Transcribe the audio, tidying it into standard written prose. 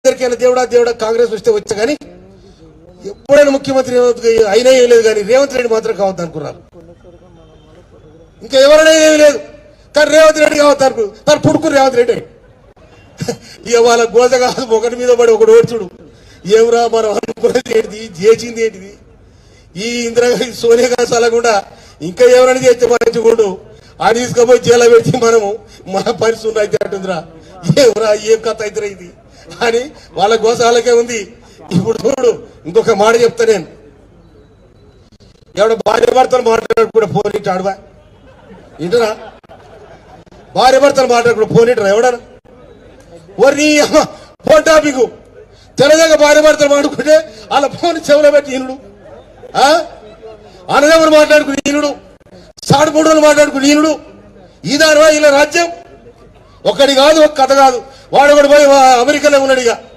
ఇద్దరికైనా దేవుడా కాంగ్రెస్ వస్తే వచ్చా కానీ ఎప్పుడైనా ముఖ్యమంత్రి అయినా ఏం లేదు, కానీ రేవంత్ రెడ్డి మాత్రం కావద్దు అనుకున్నారు. ఇంకా ఎవరైనా ఏమీ లేదు, కానీ రేవంత్ రెడ్డి కావద్దు అనుకున్నారు. తను పుడుకుని రేవంత్ రెడ్డి ఇక వాళ్ళ గోజ కాదు, ఒకటి మీద పడి ఒకటి ఓడ్చుడు. ఏమరా మనం అనుకున్నది ఏంటిది, చేసింది ఏంటిది? ఈ ఇందిరాగాంధీ సోనియా గాంధీ సలకుండా ఇంకా ఎవరైనా చేస్తే మంచిగుండు, ఆ తీసుకుపోయి జైల్లో పెడితే మనము మన పరిస్థితి అయితే అంటుందిరా. ఏమరా ఏం కథ అవుతురా ఇది అని వాళ్ళ గోస వాళ్ళకే ఉంది. ఇప్పుడు చూడు, ఇంకొక మాట చెప్తా నేను. ఎవడ భార్య భర్తలు మాట్లాడు కూడా ఫోన్ ఇట్టు ఆడవా ఇంటరా, భార్య భర్తలు మాట్లాడు ఫోన్ ఇట్టరా ఎవడన్నా నీ ఫోన్ టాపిక్ తెలంగాణ భార్య భర్తలు మాట్లాడుకుంటే వాళ్ళ ఫోన్ చెవులో పెట్టి ఈనుడు, అన్నదమ్ములు మాట్లాడుకుని ఈనుడు, సాడుపూడలు మాట్లాడుకుని ఈనుడు. ఇదానవా ఇలా రాజ్యం? ఒకటి కాదు, ఒక కథ కాదు. వాడు ఒకటి పోయి అమెరికాలో ఉన్నాడు. ఇక